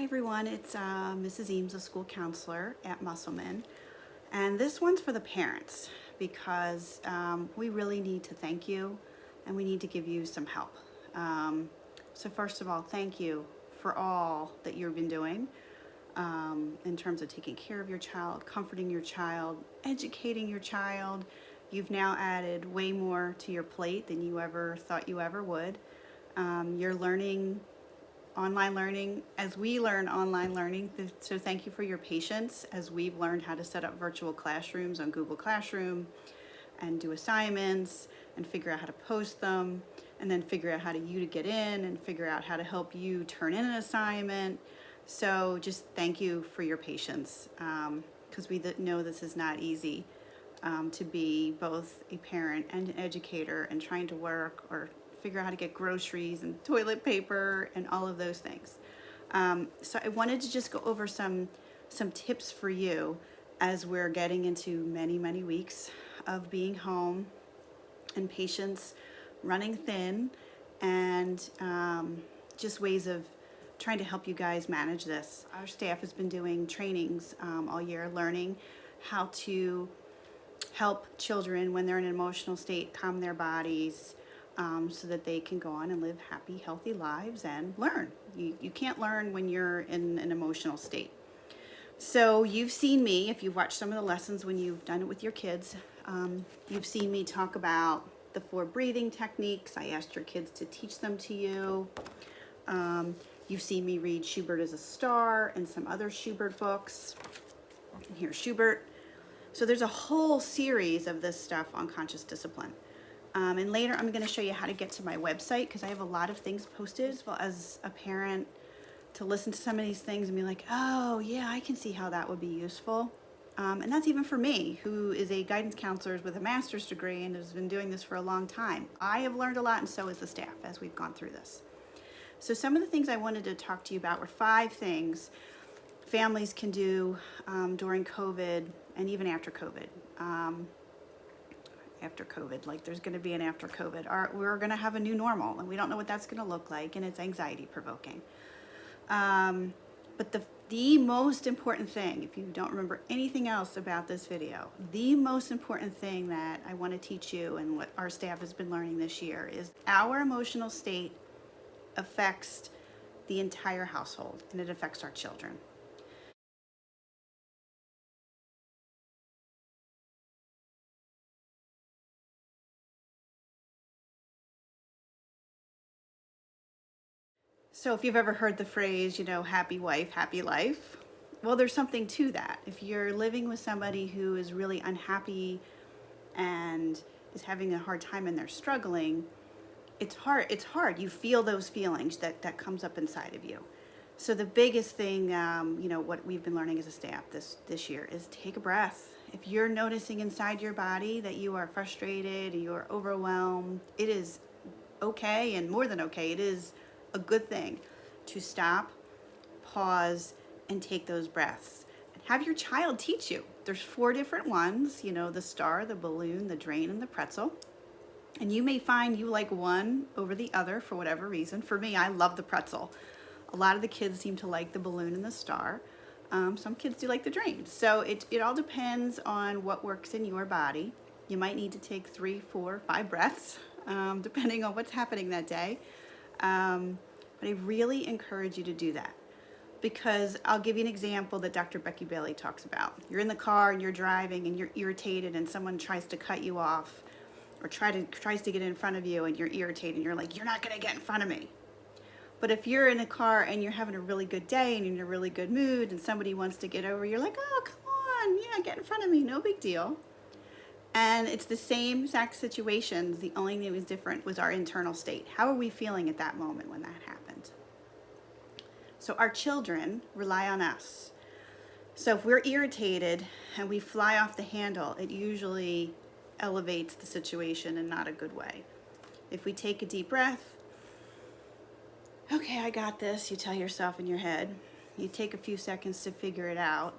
Hi everyone, it's Mrs. Eames, a school counselor at Musselman. And this one's for the parents because we really need to thank you and we need to give you some help. So first of all, thank you for all that you've been doing in terms of taking care of your child, comforting your child, educating your child. You've now added way more to your plate than you ever thought you ever would. You're learning online learning as we learn online learning. So thank you for your patience as we've learned how to set up virtual classrooms on Google Classroom and do assignments and figure out how to post them and then figure out how to get in and figure out how to help you turn in an assignment. So just thank you for your patience because we know this is not easy to be both a parent and an educator and trying to work or figure out how to get groceries and toilet paper and all of those things. So I wanted to just go over some tips for you as we're getting into many weeks of being home and patients running thin and just ways of trying to help you guys manage this. Our staff has been doing trainings all year, learning how to help children when they're in an emotional state calm their bodies, so that they can go on and live happy, healthy lives and learn. You can't learn when you're in an emotional state. So you've seen me, if you've watched some of the lessons when you've done it with your kids, you've seen me talk about the 4 breathing techniques. I asked your kids to teach them to you. You've seen me read Schubert is a Star and some other Schubert books. And here's Schubert. So there's a whole series of this stuff on conscious discipline. And later I'm going to show you how to get to my website because I have a lot of things posted as well as a parent to listen to some of these things and be like, oh yeah, I can see how that would be useful. And that's even for me, who is a guidance counselor with a master's degree and has been doing this for a long time. I have learned a lot and so has the staff as we've gone through this. So some of the things I wanted to talk to you about were 5 things families can do during COVID and even after COVID. Like there's going to be an after COVID. We're going to have a new normal, and we don't know what that's going to look like, and it's anxiety provoking. But the most important thing, if you don't remember anything else about this video, the most important thing that I want to teach you and what our staff has been learning this year is our emotional state affects the entire household, and it affects our children. So if you've ever heard the phrase, happy wife, happy life, well, there's something to that. If you're living with somebody who is really unhappy and is having a hard time and they're struggling, it's hard. You feel those feelings that comes up inside of you. So the biggest thing, what we've been learning as a staff this year is take a breath. If you're noticing inside your body that you are frustrated, you're overwhelmed, it is okay, and more than okay, it is a good thing to stop, pause, and take those breaths. And have your child teach you. There's 4 different ones, the star, the balloon, the drain, and the pretzel. And you may find you like one over the other for whatever reason. For me, I love the pretzel. A lot of the kids seem to like the balloon and the star. Some kids do like the drain. So it all depends on what works in your body. You might need to take 3, 4, 5 breaths, depending on what's happening that day. But I really encourage you to do that because I'll give you an example that Dr. Becky Bailey talks about. You're in the car and you're driving and you're irritated and someone tries to cut you off or tries to get in front of you and you're irritated and you're like, you're not going to get in front of me. But if you're in a car and you're having a really good day and you're in a really good mood and somebody wants to get over, you're like, oh, come on, yeah, get in front of me, no big deal. And it's the same exact situations. The only thing that was different was our internal state. How are we feeling at that moment when that happened? So our children rely on us. So if we're irritated and we fly off the handle, it usually elevates the situation in not a good way. If we take a deep breath, okay, I got this, you tell yourself in your head. You take a few seconds to figure it out.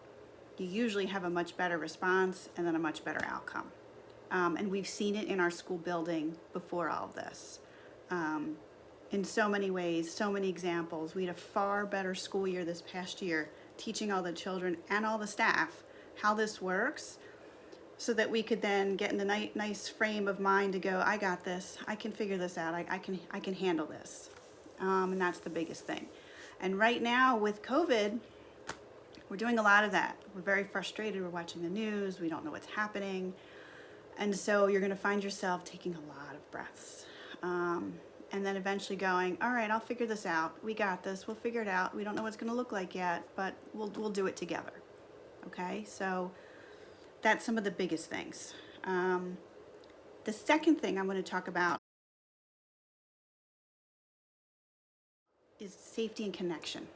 You usually have a much better response and then a much better outcome. And we've seen it in our school building before all of this. in so many ways, so many examples. We had a far better school year this past year, teaching all the children and all the staff how this works, so that we could then get in the nice frame of mind to go, I got this, I can figure this out, I can handle this. And that's the biggest thing. And right now with COVID, we're doing a lot of that. We're very frustrated, we're watching the news, we don't know what's happening. And so you're gonna find yourself taking a lot of breaths. And then eventually going, all right, I'll figure this out. We got this, we'll figure it out. We don't know what it's gonna look like yet, but we'll do it together, okay? So that's some of the biggest things. The second thing I'm gonna talk about is safety and connection.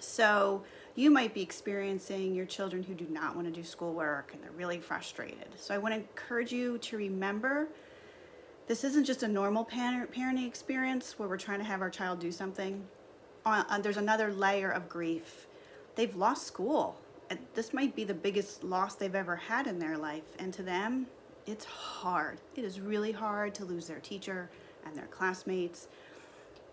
So you might be experiencing your children who do not want to do schoolwork and they're really frustrated. So I want to encourage you to remember this isn't just a normal parenting experience where we're trying to have our child do something. There's another layer of grief. They've lost school. This might be the biggest loss they've ever had in their life. And to them, it's hard. It is really hard to lose their teacher and their classmates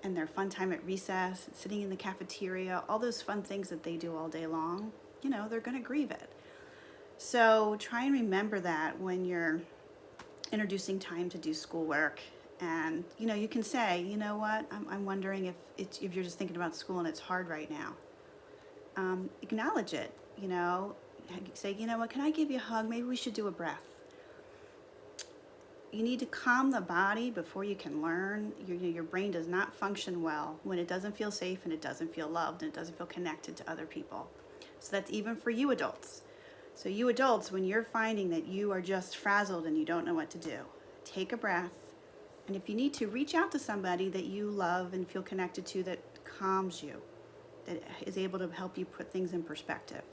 and their fun time at recess, sitting in the cafeteria, all those fun things that they do all day long. You know, they're going to grieve it. So try and remember that when you're introducing time to do schoolwork. And, you know, you can say, you know what, I'm wondering if you're just thinking about school and it's hard right now. Acknowledge it, you know, say, you know what, can I give you a hug? Maybe we should do a breath. You need to calm the body before you can learn. Your brain does not function well when it doesn't feel safe and it doesn't feel loved and it doesn't feel connected to other people. So that's even for you adults. So you adults, when you're finding that you are just frazzled and you don't know what to do, take a breath. And if you need to, reach out to somebody that you love and feel connected to that calms you, that is able to help you put things in perspective.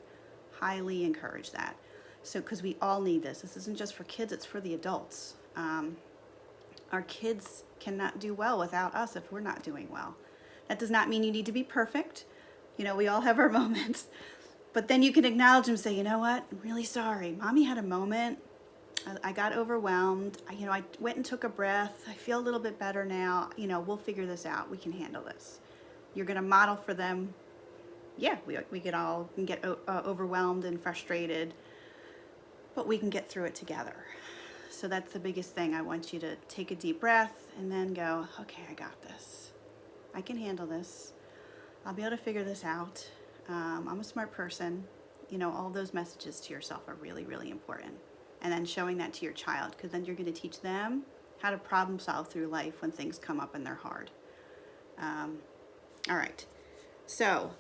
Highly encourage that. So, because we all need this. This isn't just for kids, it's for the adults. Our kids cannot do well without us if we're not doing well. That does not mean you need to be perfect. You know, we all have our moments. But then you can acknowledge them and say, you know what, I'm really sorry. Mommy had a moment. I got overwhelmed. I went and took a breath. I feel a little bit better now. You know, we'll figure this out. We can handle this. You're going to model for them. Yeah, we can all get overwhelmed and frustrated, but we can get through it together. So that's the biggest thing. I want you to take a deep breath and then go, okay, I got this. I can handle this. I'll be able to figure this out. I'm a smart person. You know, all those messages to yourself are really, really important. And then showing that to your child, because then you're going to teach them how to problem solve through life when things come up and they're hard. All right. So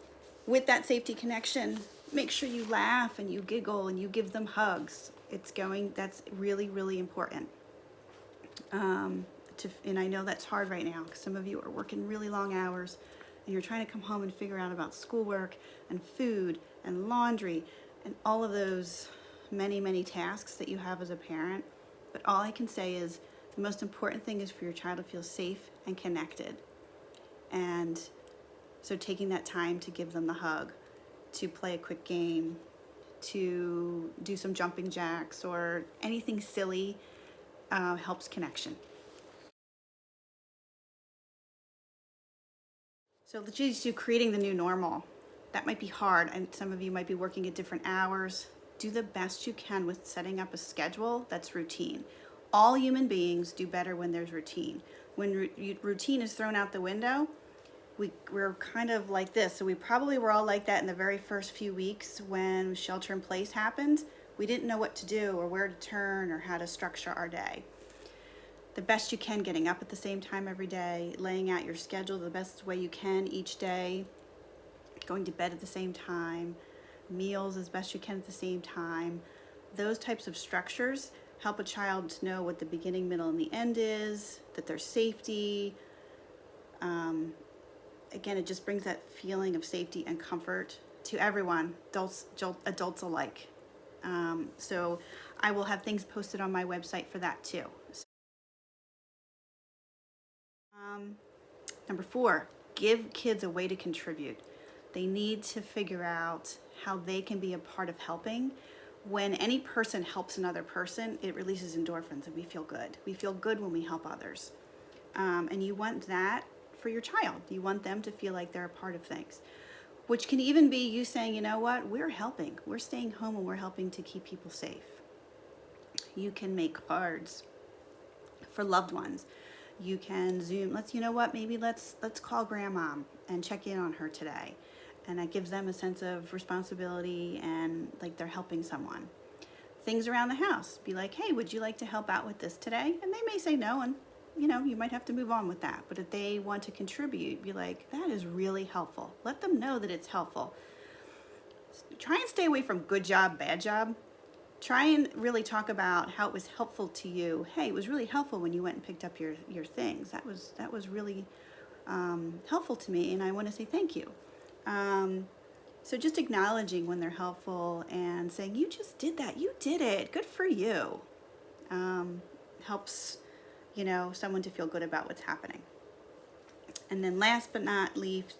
with that safety connection, make sure you laugh and you giggle and you give them hugs. That's really, really important. And I know that's hard right now because some of you are working really long hours and you're trying to come home and figure out about schoolwork and food and laundry and all of those many, many tasks that you have as a parent. But all I can say is the most important thing is for your child to feel safe and connected. And so taking that time to give them the hug, to play a quick game, to do some jumping jacks or anything silly helps connection. So let's just do creating the new normal. That might be hard, and some of you might be working at different hours. Do the best you can with setting up a schedule that's routine. All human beings do better when there's routine. When routine is thrown out the window, we're kind of like this. So we probably were all like that in the very first few weeks when shelter in place happened. We didn't know what to do or where to turn or how to structure our day. The best you can, getting up at the same time every day, laying out your schedule the best way you can each day, going to bed at the same time, meals as best you can at the same time. Those types of structures help a child to know what the beginning, middle, and the end is, that there's safety. Again, it just brings that feeling of safety and comfort to everyone, adults alike. So I will have things posted on my website for that too. Number 4, give kids a way to contribute. They need to figure out how they can be a part of helping. When any person helps another person, it releases endorphins and we feel good. We feel good when we help others. And you want that for your child. You want them to feel like they're a part of things, which can even be you saying, you know what, we're helping. We're staying home and we're helping to keep people safe. You can make cards for loved ones. You can Zoom. You know what, maybe let's call grandma and check in on her today. And that gives them a sense of responsibility and like they're helping someone. Things around the house. Be like, hey, would you like to help out with this today? And they may say no, and you know, you might have to move on with that. But if they want to contribute, be like, that is really helpful. Let them know that it's helpful. Try and stay away from good job, bad job. Try and really talk about how it was helpful to you. Hey, it was really helpful when you went and picked up your things. That was really helpful to me, and I want to say thank you. So just acknowledging when they're helpful and saying, you just did that. You did it. Good for you. Helps, you know, someone to feel good about what's happening. And then last but not least,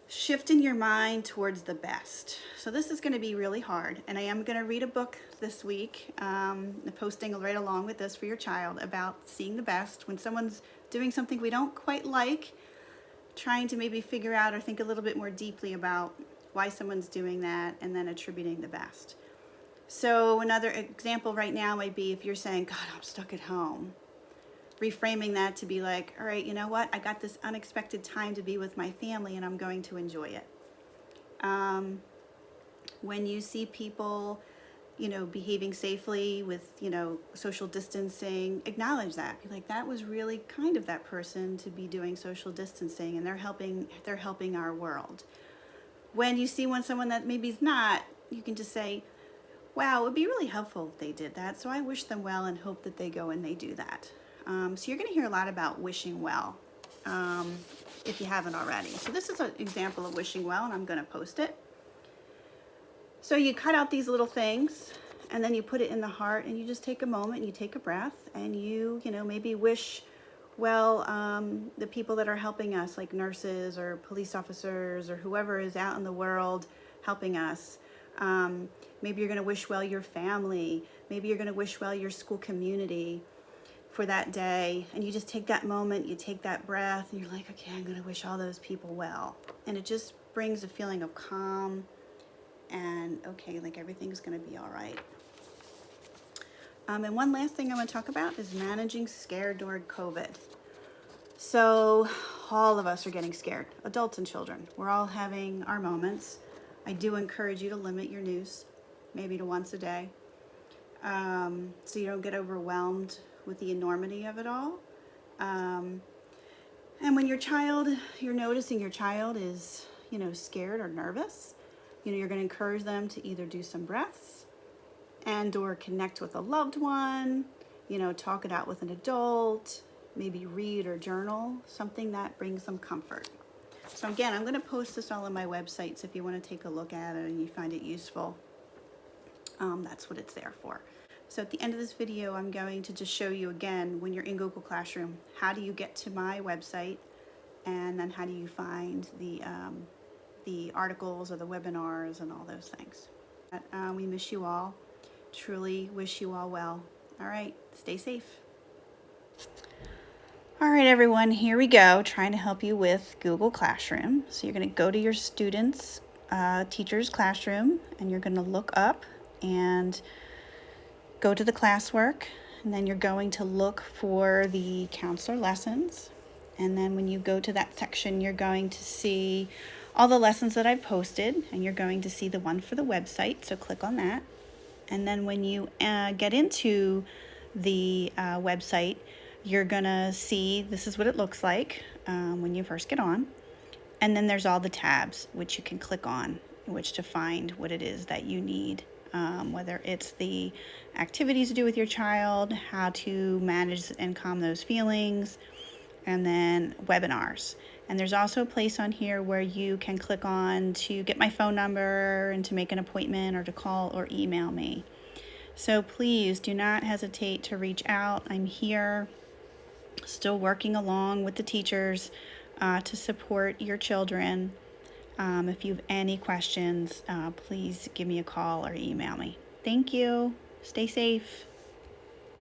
shifting your mind towards the best. So this is going to be really hard. And I am going to read a book this week, posting right along with this for your child about seeing the best. When someone's doing something we don't quite like, trying to maybe figure out or think a little bit more deeply about why someone's doing that and then attributing the best. So another example right now might be if you're saying, God, I'm stuck at home. Reframing that to be like, all right, you know what? I got this unexpected time to be with my family and I'm going to enjoy it. When you see people, you know, behaving safely with, you know, social distancing, acknowledge that. Be like, that was really kind of that person to be doing social distancing and they're helping our world. When you see someone that maybe is not, you can just say, wow, it would be really helpful if they did that. So I wish them well and hope that they go and they do that. So you're going to hear a lot about wishing well, if you haven't already. So this is an example of wishing well, and I'm going to post it. So you cut out these little things, and then you put it in the heart, and you just take a moment, and you take a breath, and you know, maybe wish well the people that are helping us, like nurses or police officers or whoever is out in the world helping us. Maybe you're going to wish well your family. Maybe you're going to wish well your school community for that day. And you just take that moment, you take that breath, and you're like, okay, I'm going to wish all those people well. And it just brings a feeling of calm and okay, like everything's going to be all right. And one last thing I want to talk about is managing scare during COVID. So all of us are getting scared, adults and children. We're all having our moments. I do encourage you to limit your news, maybe to once a day, so you don't get overwhelmed with the enormity of it all. And when you're noticing your child is, you know, scared or nervous, you know, you're going to encourage them to either do some breaths and or connect with a loved one, you know, talk it out with an adult, maybe read or journal, something that brings them comfort. So again, I'm going to post this all on my website, so if you want to take a look at it and you find it useful, that's what it's there for. So at the end of this video, I'm going to just show you again, when you're in Google Classroom, how do you get to my website, and then how do you find the articles or the webinars and all those things. We miss you all. Truly wish you all well. All right, stay safe. All right, everyone, here we go, trying to help you with Google Classroom. So you're going to go to your students' teacher's classroom, and you're going to look up and go to the classwork, and then you're going to look for the counselor lessons. And then when you go to that section, you're going to see all the lessons that I've posted, and you're going to see the one for the website, so click on that. And then when you get into the website, you're gonna see this is what it looks like when you first get on. And then there's all the tabs which you can click on, in which to find what it is that you need, whether it's the activities to do with your child, how to manage and calm those feelings, and then webinars. And there's also a place on here where you can click on to get my phone number and to make an appointment or to call or email me. So please do not hesitate to reach out. I'm here, still working along with the teachers to support your children. If you have any questions, please give me a call or email me. Thank you. Stay safe.